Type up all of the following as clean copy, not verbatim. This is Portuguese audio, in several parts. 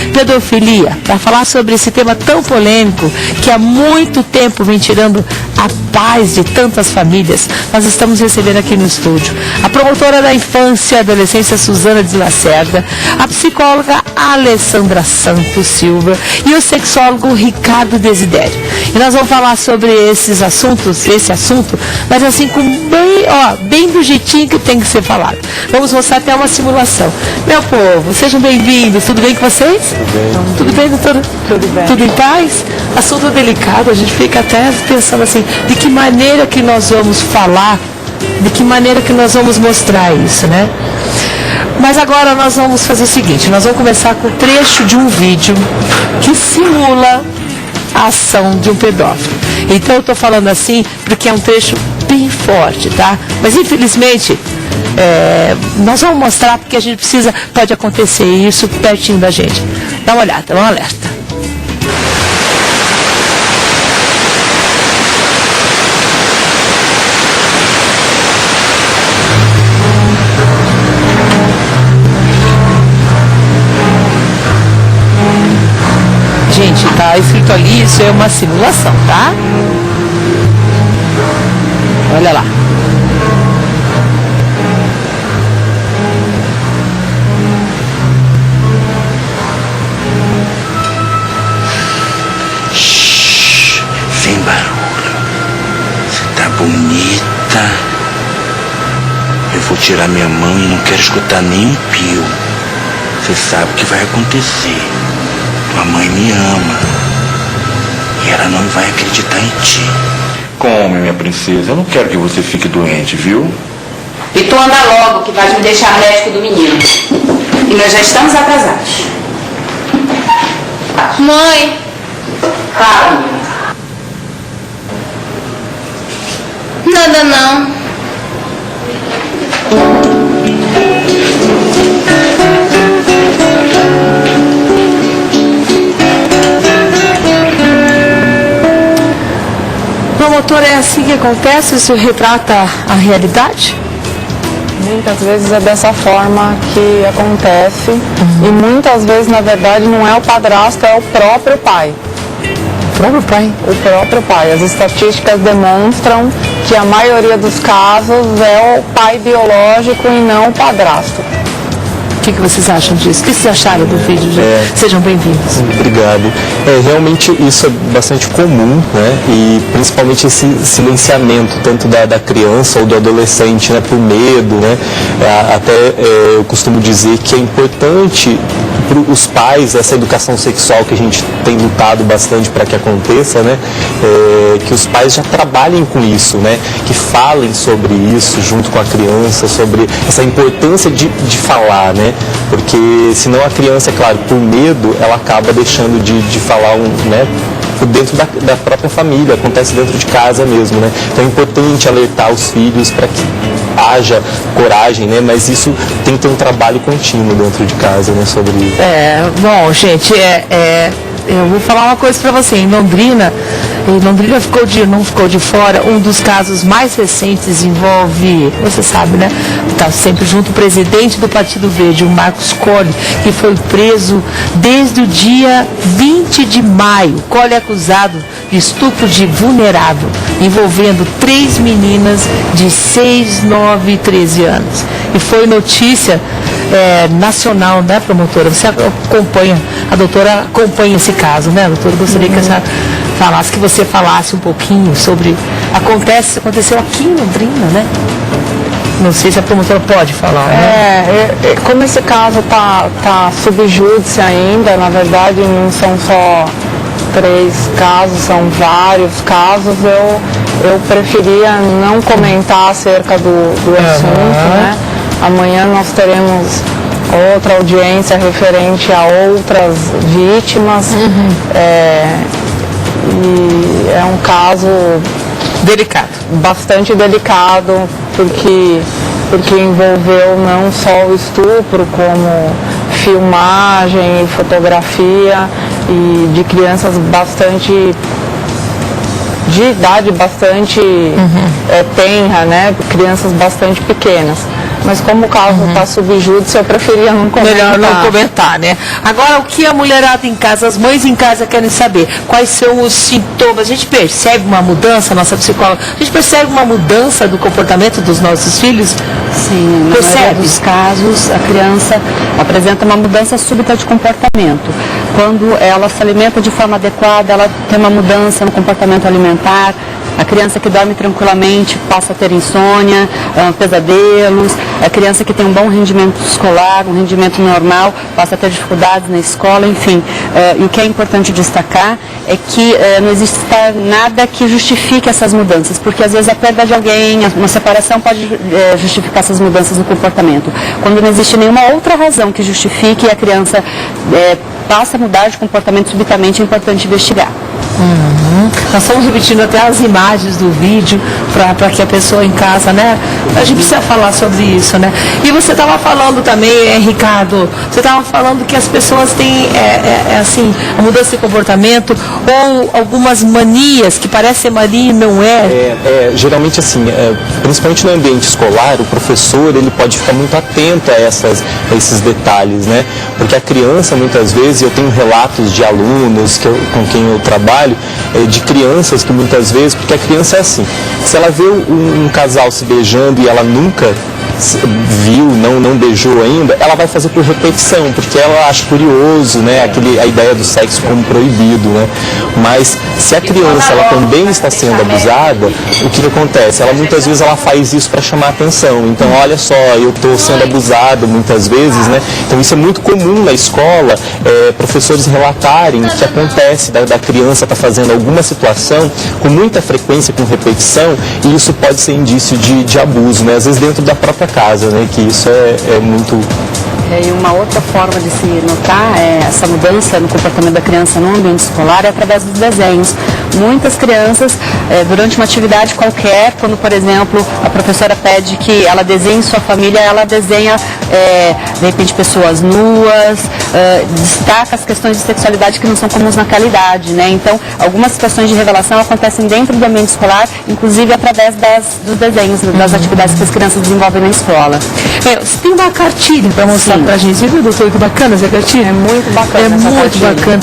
pedofilia, para falar sobre esse tema tão polêmico que há muito tempo vem tirando a paz de tantas famílias. Nós estamos recebendo aqui no estúdio a promotora da infância e adolescência Suzana de Lacerda, a psicóloga Alessandra Santos Silva e o sexólogo Ricardo Desidério. E nós vamos falar sobre esse assunto, mas assim com bem do jeitinho que tem que ser falado. Vamos mostrar até uma simulação. Meu povo, sejam bem-vindos. Tudo bem com vocês? Tudo bem, doutora? Tudo bem. Tudo em paz? Assunto delicado, a gente fica até pensando assim, de que maneira que nós vamos falar, de que maneira que nós vamos mostrar isso, né? Mas agora nós vamos fazer o seguinte, nós vamos começar com o trecho de um vídeo que simula a ação de um pedófilo. Então eu estou falando assim porque é um trecho bem forte, tá? Mas infelizmente nós vamos mostrar porque a gente pode acontecer isso pertinho da gente. Dá uma olhada, dá um alerta. Gente, tá escrito ali, isso é uma simulação, tá? Olha lá. Shhh, sem barulho. Você tá bonita. Eu vou tirar minha mão e não quero escutar nem um pio. Você sabe o que vai acontecer. Tua mãe me ama e ela não vai acreditar em ti. Come, minha princesa, eu não quero que você fique doente, viu? E tu anda logo, que vais me deixar médico do menino. E nós já estamos atrasados. Mãe! Fala, menina. Nada não. Promotor, é assim que acontece? Isso retrata a realidade? Muitas vezes é dessa forma que acontece e muitas vezes, na verdade, não é o padrasto, é o próprio pai. O próprio pai? O próprio pai. As estatísticas demonstram que a maioria dos casos é o pai biológico e não o padrasto. O que vocês acham disso? O que vocês acharam do vídeo? Sejam bem-vindos. Obrigado. Realmente isso é bastante comum, né? E principalmente esse silenciamento, tanto da criança ou do adolescente, né? Por medo, né? Eu costumo dizer que é importante para os pais essa educação sexual que a gente tem lutado bastante para que aconteça, né? Que os pais já trabalhem com isso, né? Que falem sobre isso junto com a criança, sobre essa importância de falar, né? Porque senão a criança, é claro, por medo, ela acaba deixando de falar, né? Por dentro da própria família, acontece dentro de casa mesmo, né? Então é importante alertar os filhos para que haja coragem, né? Mas isso tem que ter um trabalho contínuo dentro de casa, né? Sobre isso. Bom, gente, eu vou falar uma coisa para você. Em Londrina não ficou de fora. Um dos casos mais recentes envolve, você sabe, né? Está sempre junto o presidente do Partido Verde, o Marcos Colli, que foi preso desde o dia 20 de maio. Colli é acusado de estupro de vulnerável, envolvendo 3 meninas de 6, 9 e 13 anos. E foi notícia nacional, né, promotora? Você acompanha, a doutora acompanha esse caso, né, doutora? Gostaria que a senhora falasse, que você falasse um pouquinho sobre... Aconteceu aqui em Londrina, né? Não sei se a promotora pode falar, né? Como esse caso tá sob júdice ainda, na verdade não são só 3 casos, são vários casos, eu preferia não comentar acerca do assunto, né? Amanhã nós teremos outra audiência referente a outras vítimas. E é um caso Delicado. Bastante delicado, porque envolveu não só o estupro, como filmagem e fotografia, e de crianças de idade bastante tenra, né? Crianças bastante pequenas. Mas como o caso está subjúdice, eu preferia não comentar. Melhor não comentar, né? Agora, o que a mulherada em casa, as mães em casa querem saber? Quais são os sintomas? A gente percebe uma mudança, nossa psicóloga, a gente percebe uma mudança do comportamento dos nossos filhos? Sim, na maioria dos casos, a criança apresenta uma mudança súbita de comportamento. Quando ela se alimenta de forma adequada, ela tem uma mudança no comportamento alimentar. A criança que dorme tranquilamente passa a ter insônia, pesadelos. A criança que tem um bom rendimento escolar, um rendimento normal, passa a ter dificuldades na escola, enfim. E o que é importante destacar é que não existe nada que justifique essas mudanças, porque às vezes a perda de alguém, uma separação pode justificar essas mudanças no comportamento. Quando não existe nenhuma outra razão que justifique, a criança passa a mudar de comportamento subitamente, é importante investigar. Nós estamos repetindo até as imagens do vídeo para que a pessoa em casa, né? A gente precisa falar sobre isso, né? E você estava falando também, Ricardo, você estava falando que as pessoas têm, assim, a mudança de comportamento ou algumas manias, que parecem mania e não é. Geralmente assim, principalmente no ambiente escolar, o professor ele pode ficar muito atento a esses detalhes, né? Porque a criança, muitas vezes, eu tenho relatos de alunos com quem eu trabalho, de crianças que muitas vezes, porque a criança é assim, se ela vê um casal se beijando e ela nunca viu, não beijou ainda, ela vai fazer por repetição, porque ela acha curioso, né, a ideia do sexo como proibido, né? Mas se a criança ela também está sendo abusada, o que acontece? Ela muitas vezes ela faz isso para chamar atenção. Então, olha só, eu estou sendo abusado muitas vezes, né? Então isso é muito comum na escola, professores relatarem que acontece da criança estar fazendo alguma situação com muita frequência, com repetição, e isso pode ser indício de abuso, né? Às vezes dentro da própria casa, né? Que isso é muito... E uma outra forma de se notar essa mudança no comportamento da criança no ambiente escolar é através dos desenhos. Muitas crianças, durante uma atividade qualquer, quando, por exemplo, a professora pede que ela desenhe sua família, ela desenha, de repente, pessoas nuas, destaca as questões de sexualidade que não são comuns naquela idade, né? Então, algumas situações de revelação acontecem dentro do ambiente escolar, inclusive através dos desenhos, das atividades que as crianças desenvolvem na escola. Você tem uma cartilha para mostrar pra gente, viu, doutor? Que bacana essa cartilha. É muito bacana. É muito cartilha. bacana.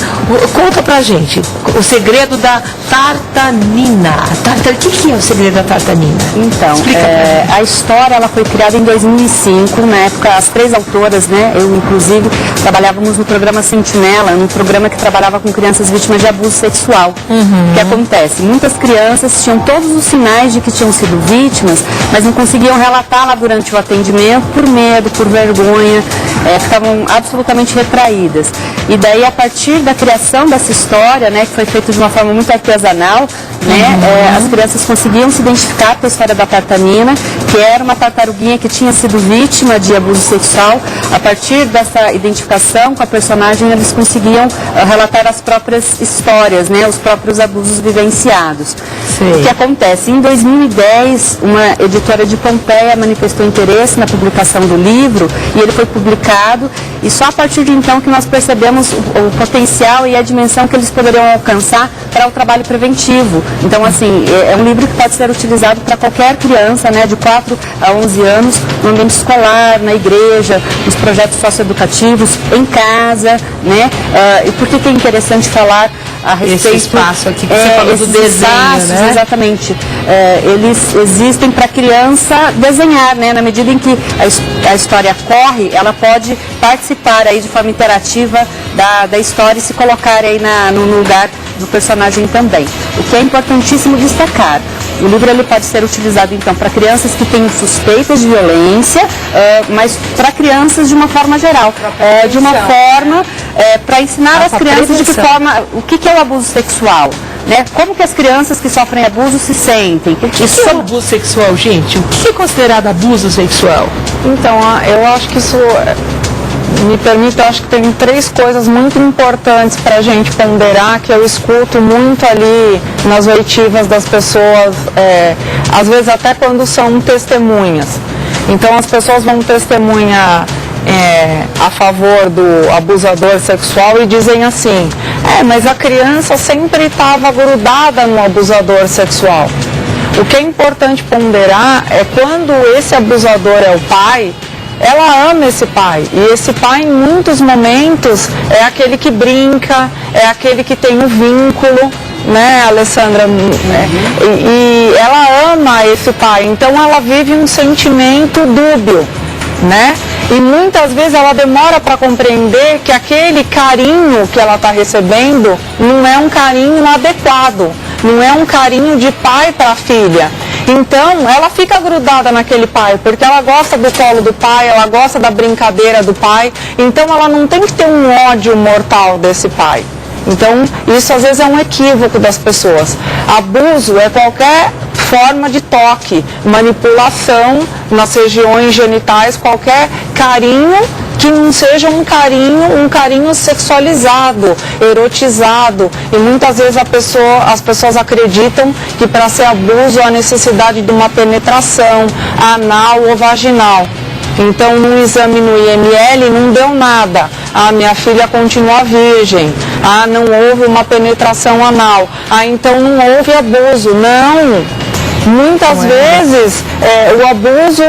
Conta pra gente o segredo da tartanina. O que é o segredo da tartanina? Então, a história ela foi criada em 2005, na época as 3 autoras, né, eu inclusive, trabalhávamos no programa Sentinela, num programa que trabalhava com crianças vítimas de abuso sexual. O que acontece? Muitas crianças tinham todos os sinais de que tinham sido vítimas, mas não conseguiam relatar lá durante o atendimento por medo, por vergonha, ficavam absolutamente retraídas. E daí, a partir da criação dessa história, né, que foi feita de uma forma muito artesanal, né, as crianças conseguiam se identificar com a história da tartanina, que era uma tartaruguinha que tinha sido vítima de abuso sexual. A partir dessa identificação com a personagem, eles conseguiam relatar as próprias histórias, né, os próprios abusos vivenciados. O que acontece? Em 2010, uma editora de Pompeia manifestou interesse na publicação do livro, e ele foi publicado, e só a partir de então que nós percebemos o potencial e a dimensão que eles poderiam alcançar para o trabalho preventivo. Então, assim, é um livro que pode ser utilizado para qualquer criança, né, de 4 a 11 anos, no ambiente escolar, na igreja, nos projetos socioeducativos, em casa, né? E por que é interessante falar a respeito... Esse espaço aqui que você falou do desenho, espaços, né? Exatamente. Eles existem para a criança desenhar, né? Na medida em que a história corre, ela pode participar aí de forma interativa da história e se colocar aí no lugar do personagem também. O que é importantíssimo destacar, o livro ele pode ser utilizado então para crianças que têm suspeitas de violência, mas para crianças de uma forma geral, de uma forma para ensinar as crianças de que forma, o que é o abuso sexual, né? Como que as crianças que sofrem abuso se sentem. O que é o abuso sexual, gente? O que é considerado abuso sexual? Então, eu acho que isso... Me permite, eu acho que tem 3 coisas muito importantes para a gente ponderar, que eu escuto muito ali nas oitivas das pessoas, às vezes até quando são testemunhas. Então as pessoas vão testemunhar a favor do abusador sexual e dizem assim, mas a criança sempre estava grudada no abusador sexual. O que é importante ponderar é quando esse abusador é o pai, ela ama esse pai, e esse pai em muitos momentos é aquele que brinca, é aquele que tem um vínculo, né, Alessandra? E ela ama esse pai, então ela vive um sentimento dúbio, né? E muitas vezes ela demora para compreender que aquele carinho que ela está recebendo não é um carinho adequado, não é um carinho de pai para a filha. Então, ela fica grudada naquele pai, porque ela gosta do colo do pai, ela gosta da brincadeira do pai, então ela não tem que ter um ódio mortal desse pai. Então, isso às vezes é um equívoco das pessoas. Abuso é qualquer forma de toque, manipulação nas regiões genitais, qualquer carinho que não seja um carinho sexualizado, erotizado. E muitas vezes as pessoas acreditam que para ser abuso há necessidade de uma penetração anal ou vaginal. Então, no exame no IML não deu nada. Ah, minha filha continua virgem. Ah, não houve uma penetração anal. Ah, então não houve abuso. Não. Muitas vezes o abuso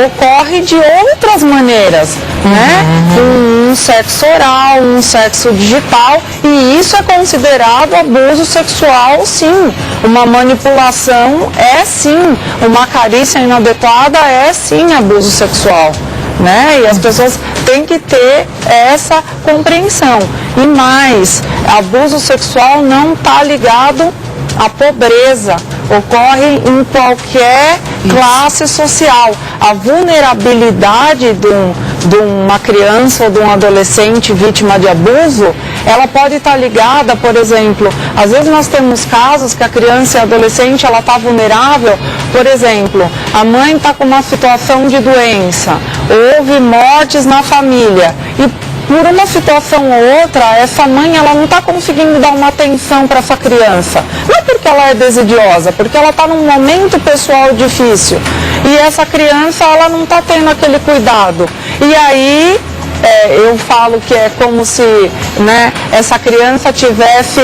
ocorre de outras maneiras, né? Um sexo oral, um sexo digital, e isso é considerado abuso sexual, sim. Uma manipulação é sim, uma carícia inadequada é sim abuso sexual, né? E as pessoas têm que ter essa compreensão. E mais, abuso sexual não está ligado à pobreza. Ocorre em qualquer classe social. A vulnerabilidade de uma criança ou de um adolescente vítima de abuso, ela pode estar ligada, por exemplo, às vezes nós temos casos que a criança e a adolescente ela está vulnerável, por exemplo, a mãe está com uma situação de doença, houve mortes na família e por uma situação ou outra, essa mãe ela não está conseguindo dar uma atenção para essa criança. Não é porque ela é desidiosa, porque ela está num momento pessoal difícil. E essa criança ela não está tendo aquele cuidado. E aí eu falo que é como se, né, essa criança tivesse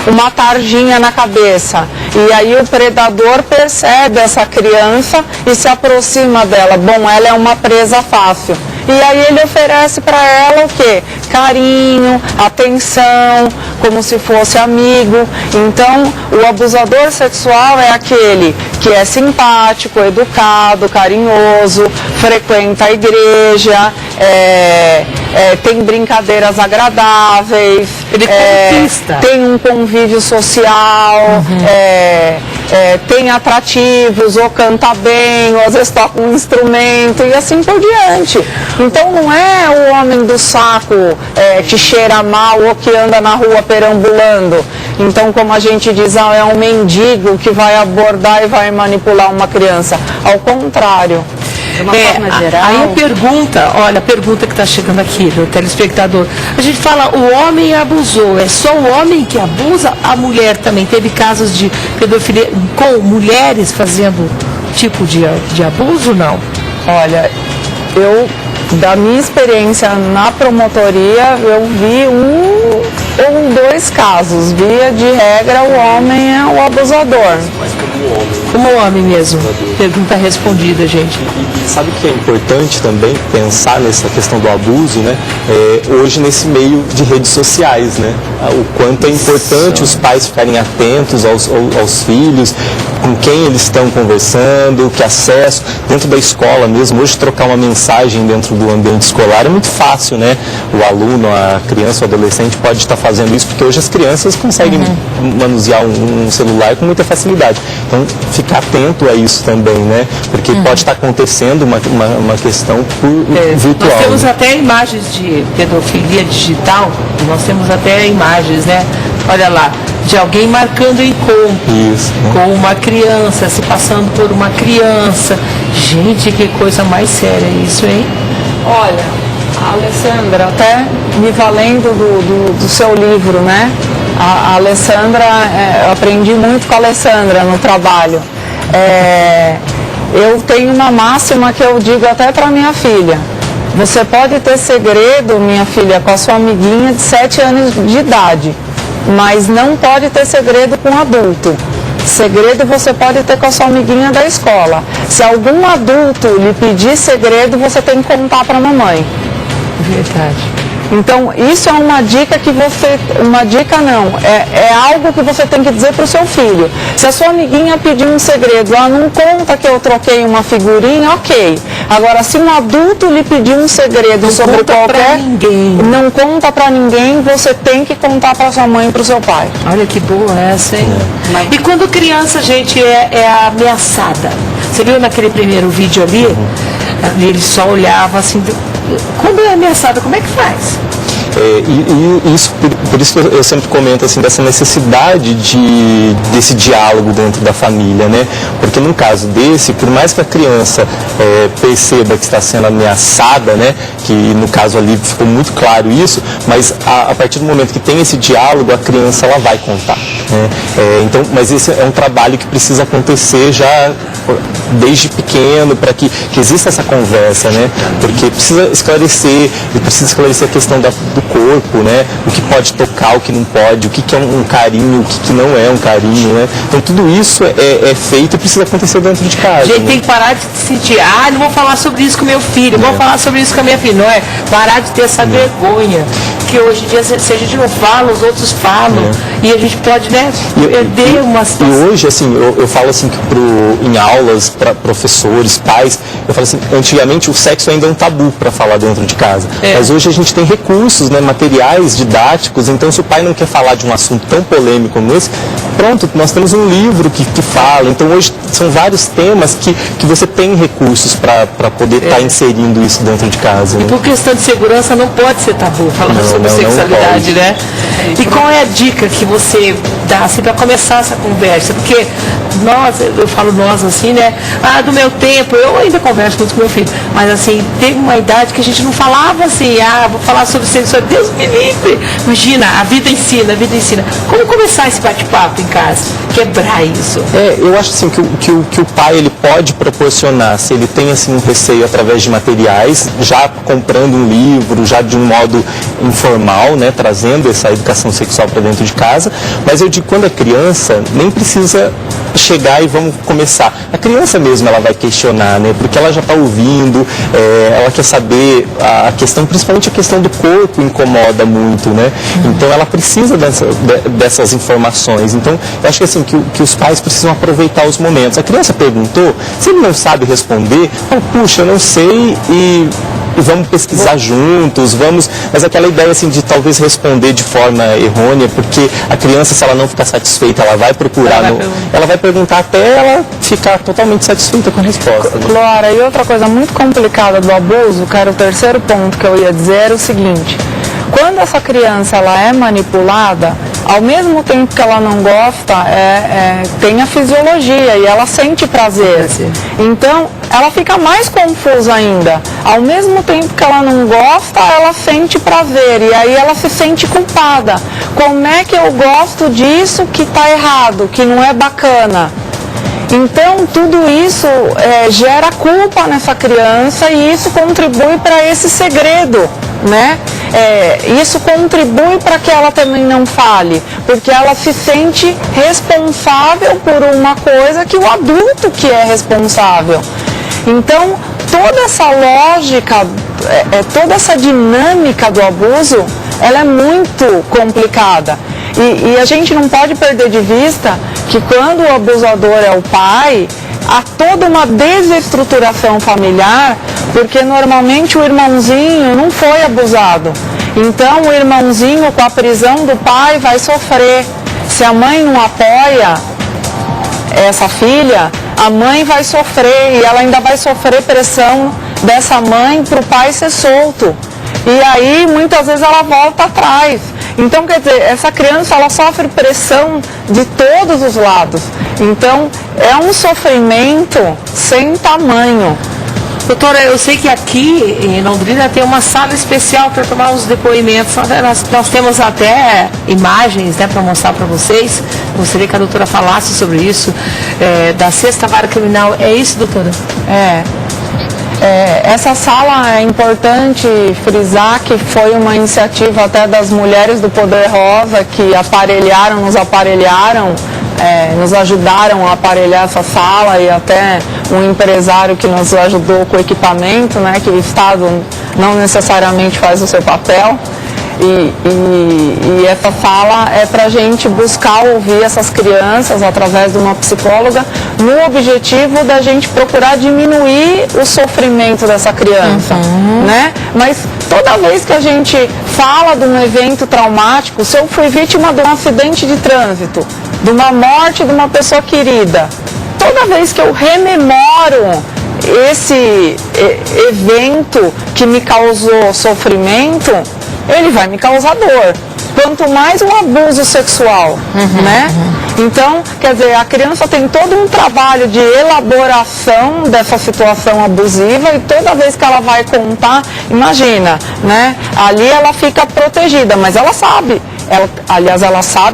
uma tarjinha na cabeça. E aí o predador percebe essa criança e se aproxima dela. Bom, ela é uma presa fácil. E aí ele oferece para ela o quê? Carinho, atenção, como se fosse amigo. Então, o abusador sexual é aquele que é simpático, educado, carinhoso, frequenta a igreja, tem brincadeiras agradáveis, ele conquista. Tem um convívio social, tem atrativos, ou canta bem, ou às vezes toca um instrumento e assim por diante. Então não é o homem do saco que cheira mal ou que anda na rua perambulando. Então, como a gente diz, é um mendigo que vai abordar e vai manipular uma criança. Ao contrário. De uma forma geral. Aí a pergunta que está chegando aqui do telespectador. A gente fala, o homem abusou, é só o homem que abusa? A mulher também teve casos de pedofilia com mulheres fazendo tipo de abuso, não? Olha, da minha experiência na promotoria, eu vi um ou dois casos. Via de regra, o homem é o abusador. Mas como homem. Como homem mesmo. Pergunta respondida, gente. E sabe o que é importante também pensar nessa questão do abuso, né? Hoje nesse meio de redes sociais, né? O quanto é importante os pais ficarem atentos aos filhos, com quem eles estão conversando, que acesso, dentro da escola mesmo, hoje trocar uma mensagem dentro do ambiente escolar é muito fácil, né? O aluno, a criança, o adolescente pode estar fazendo isso, porque hoje as crianças conseguem manusear um celular com muita facilidade. Então, ficar atento a isso também, né? Porque pode estar acontecendo uma questão virtual. Nós temos né? até imagens de pedofilia digital, nós temos até imagens, né? Olha lá, de alguém marcando encontro Isso, né? com uma criança, se passando por uma criança. Gente, que coisa mais séria isso, hein? Olha, Alessandra, até me valendo do seu livro, né? A Alessandra, eu aprendi muito com a Alessandra no trabalho. Eu tenho uma máxima que eu digo até para minha filha. Você pode ter segredo, minha filha, com a sua amiguinha de 7 anos de idade, mas não pode ter segredo com um adulto. Segredo você pode ter com a sua amiguinha da escola. Se algum adulto lhe pedir segredo, você tem que contar para a mamãe. Verdade. Então, isso é uma dica que você... Uma dica não, é algo que você tem que dizer para o seu filho. Se a sua amiguinha pedir um segredo, não conta que eu troquei uma figurinha, ok. Agora, se um adulto lhe pedir um segredo sobre qualquer... Não conta para ninguém, você tem que contar para sua mãe e para o seu pai. Olha que boa essa, hein? E quando criança, gente, é ameaçada. Você viu naquele primeiro vídeo ali? Ele só olhava assim... Quando é ameaçada, como é que faz? Por isso que eu sempre comento assim, dessa necessidade desse diálogo dentro da família, né? Porque num caso desse, por mais que a criança perceba que está sendo ameaçada, né? Que no caso ali ficou muito claro isso, mas a partir do momento que tem esse diálogo, a criança ela vai contar, né? Então, mas esse é um trabalho que precisa acontecer já desde pequeno, para que exista essa conversa, né? Porque precisa esclarecer a questão do corpo, né? O que pode tocar, o que não pode, o que é um carinho, o que não é um carinho, né? Então tudo isso é feito e precisa acontecer dentro de casa. A gente né? tem que parar de sentir, não vou falar sobre isso com meu filho, vou falar sobre isso com a minha filha. Não é parar de ter essa vergonha, que hoje em dia, se a gente não fala, os outros falam, e a gente pode, né, perder uma situação. E hoje, assim, eu falo assim que em aulas, para professores, pais, eu falo assim, antigamente o sexo ainda é um tabu para falar dentro de casa, mas hoje a gente tem recursos, né, materiais didáticos, então se o pai não quer falar de um assunto tão polêmico como esse, pronto, nós temos um livro que fala, então hoje são vários temas que você tem recursos para poder estar inserindo isso dentro de casa. E por questão de segurança não pode ser tabu falar sobre sexualidade, né? E qual é a dica que você dá assim, para começar essa conversa? Porque eu falo nós assim, né? Do meu tempo, eu ainda converso muito com meu filho, mas assim, teve uma idade que a gente não falava assim, vou falar sobre sexualidade, Deus me livre. Imagina, a vida ensina, a vida ensina. Como começar esse bate-papo em casa? Quebrar isso? Eu acho assim que o pai ele pode proporcionar, se ele tem assim um receio através de materiais, já comprando um livro, já de um modo informal, né, trazendo essa educação sexual para dentro de casa, mas eu digo, quando é criança, nem precisa chegar e vamos começar. A criança mesmo, ela vai questionar, né, porque ela já está ouvindo, ela quer saber a questão, principalmente a questão do corpo incomoda muito, né, então ela precisa dessas informações. Então, eu acho que assim, que os pais precisam aproveitar os momentos. A criança perguntou, se ele não sabe responder, fala, puxa, eu não sei e vamos pesquisar juntos, mas aquela ideia assim de talvez responder de forma errônea, porque a criança, se ela não ficar satisfeita, ela vai procurar, ela vai perguntar até ela ficar totalmente satisfeita com a resposta. Né? Glória, e outra coisa muito complicada do abuso, que era o terceiro ponto que eu ia dizer, era o seguinte: quando essa criança ela é manipulada, ao mesmo tempo que ela não gosta, tem a fisiologia e ela sente prazer. Então, ela fica mais confusa ainda. Ao mesmo tempo que ela não gosta, ela sente prazer e aí ela se sente culpada. Como é que eu gosto disso que está errado, que não é bacana? Então, tudo isso gera culpa nessa criança e isso contribui para esse segredo, né? Isso contribui para que ela também não fale, porque ela se sente responsável por uma coisa que o adulto que é responsável. Então, toda essa lógica, toda essa dinâmica do abuso, ela é muito complicada. E a gente não pode perder de vista que quando o abusador é o pai, há toda uma desestruturação familiar, porque normalmente o irmãozinho não foi abusado. Então o irmãozinho, com a prisão do pai, vai sofrer. Se a mãe não apoia essa filha, a mãe vai sofrer e ela ainda vai sofrer pressão dessa mãe para o pai ser solto. E aí muitas vezes ela volta atrás. Então, quer dizer, essa criança ela sofre pressão de todos os lados. Então, é um sofrimento sem tamanho. Doutora, eu sei que aqui em Londrina tem uma sala especial para tomar os depoimentos. Nós temos até imagens, né, para mostrar para vocês. Gostaria que a doutora falasse sobre isso, da 6ª Vara Criminal. É isso, doutora? Essa sala é importante frisar que foi uma iniciativa até das mulheres do Poder Rosa que nos aparelharam nos ajudaram a aparelhar essa sala e até um empresário que nos ajudou com o equipamento, né, que o Estado não necessariamente faz o seu papel. E essa sala é para a gente buscar ouvir essas crianças através de uma psicóloga no objetivo da gente procurar diminuir o sofrimento dessa criança, né? Mas toda vez que a gente fala de um evento traumático, se eu fui vítima de um acidente de trânsito, de uma morte de uma pessoa querida, toda vez que eu rememoro esse evento que me causou sofrimento, ele vai me causar dor. Quanto mais um abuso sexual, né? Então, quer dizer, a criança tem todo um trabalho de elaboração dessa situação abusiva e toda vez que ela vai contar, imagina, né? Ali ela fica protegida, mas ela sabe.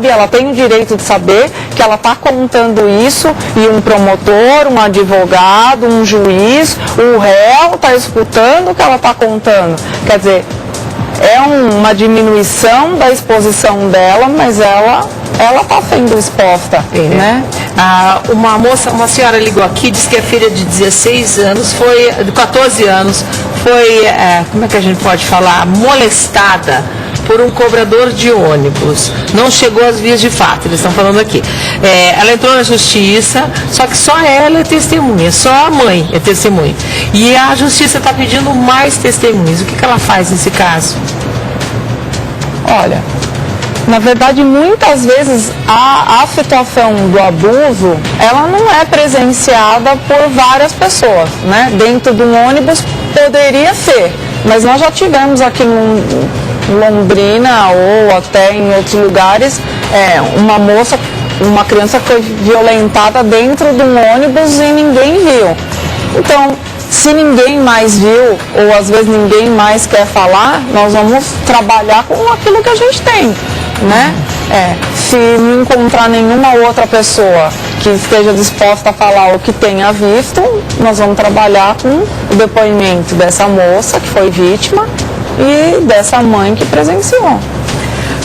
Ela tem o direito de saber que ela está contando isso e um promotor, um advogado, um juiz, o réu está escutando o que ela está contando. Quer dizer, é uma diminuição da exposição dela, mas ela está sendo exposta, né? Uma senhora ligou aqui, disse que a filha de 16 anos, de 14 anos, foi, como é que a gente pode falar, molestada por um cobrador de ônibus. Não chegou às vias de fato, eles estão falando aqui. Ela entrou na justiça, só que só ela é testemunha, só a mãe é testemunha. E a justiça está pedindo mais testemunhas. O que ela faz nesse caso? Olha, na verdade, muitas vezes a situação do abuso, ela não é presenciada por várias pessoas, né? Dentro de um ônibus poderia ser, mas nós já tivemos aqui em Londrina ou até em outros lugares, uma criança foi violentada dentro de um ônibus e ninguém viu. Então, se ninguém mais viu, ou às vezes ninguém mais quer falar, nós vamos trabalhar com aquilo que a gente tem, né? Se não encontrar nenhuma outra pessoa que esteja disposta a falar o que tenha visto, nós vamos trabalhar com o depoimento dessa moça que foi vítima e dessa mãe que presenciou.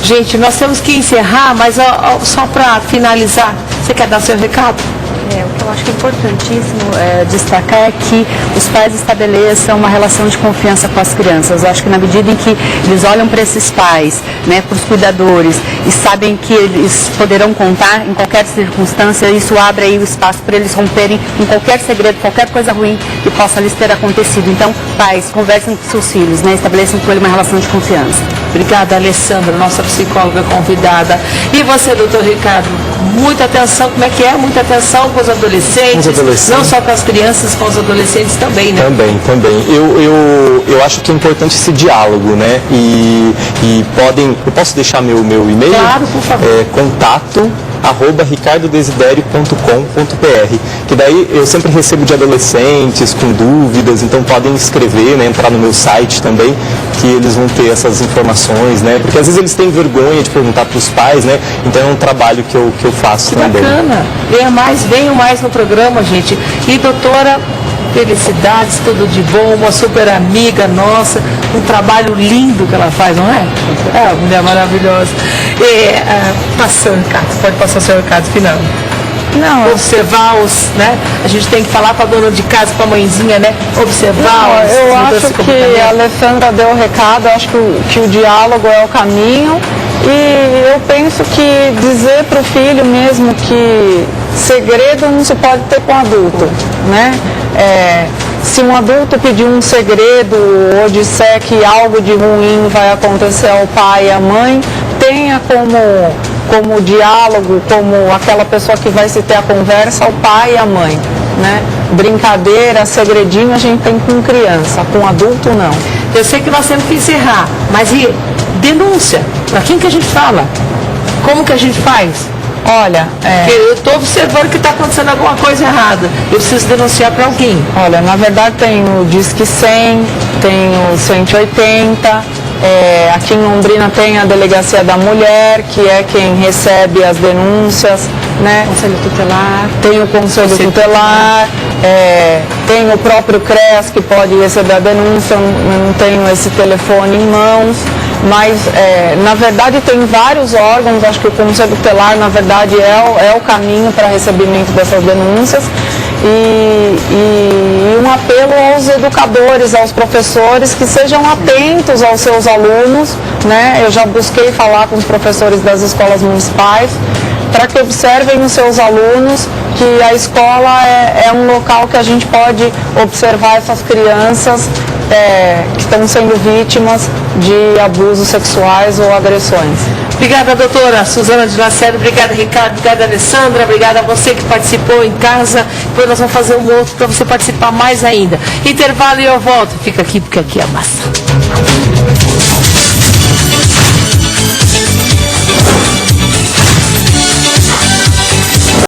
Gente, nós temos que encerrar, mas só para finalizar, você quer dar seu recado? O que eu acho que é importantíssimo destacar é que os pais estabeleçam uma relação de confiança com as crianças. Eu acho que na medida em que eles olham para esses pais, né, para os cuidadores, e sabem que eles poderão contar em qualquer circunstância, isso abre aí o espaço para eles romperem em qualquer segredo, qualquer coisa ruim que possa lhes ter acontecido. Então, pais, conversem com seus filhos, né, estabeleçam com ele uma relação de confiança. Obrigada, Alessandra, nossa psicóloga convidada. E você, doutor Ricardo, muita atenção, como é que é? Muita atenção com os adolescentes, não só com as crianças, com os adolescentes também, né? Também. Eu acho que é importante esse diálogo, né? E eu posso deixar meu e-mail? Claro, por favor. contato@ricardodesiderio.com.br, que daí eu sempre recebo de adolescentes com dúvidas, então podem escrever, né, entrar no meu site também, que eles vão ter essas informações, né, porque às vezes eles têm vergonha de perguntar para os pais, né, então é um trabalho que eu faço que também. Bacana, venham mais no programa, gente. E doutora, felicidades, tudo de bom, uma super amiga nossa, um trabalho lindo que ela faz, não é? É uma mulher maravilhosa. Passa o recado, pode passar o seu recado final. Não, Observar né? A gente tem que falar para a dona de casa, para a mãezinha, né? Observar eu acho que a Alessandra deu o recado, acho que o diálogo é o caminho. E eu penso que dizer para o filho mesmo que segredo não se pode ter com adulto, né? Se um adulto pedir um segredo ou disser que algo de ruim vai acontecer ao pai e à mãe, tenha como diálogo, como aquela pessoa que vai se ter a conversa, o pai e a mãe, né? Brincadeira, segredinho a gente tem com criança, com adulto não. Eu sei que nós temos que encerrar, mas e denúncia? Para quem que a gente fala? Como que a gente faz? Olha, eu estou observando que está acontecendo alguma coisa errada. Eu preciso denunciar para alguém. Olha, na verdade tem o Disque 100, tem o 180, aqui em Londrina tem a Delegacia da Mulher, que é quem recebe as denúncias, né? Conselho Tutelar. Tem o Conselho Tutelar, tem o próprio CREAS que pode receber a denúncia, eu não tenho esse telefone em mãos. mas na verdade tem vários órgãos, acho que o Conselho Tutelar na verdade é o caminho para recebimento dessas denúncias e um apelo aos educadores, aos professores que sejam atentos aos seus alunos, né? Eu já busquei falar com os professores das escolas municipais para que observem os seus alunos que a escola é um local que a gente pode observar essas crianças que estão sendo vítimas de abusos sexuais ou agressões. Obrigada, doutora Suzana de Lacerda, obrigada, Ricardo, obrigada, Alessandra, obrigada a você que participou em casa. Depois nós vamos fazer um outro para você participar mais ainda. Intervalo e eu volto. Fica aqui porque aqui é massa.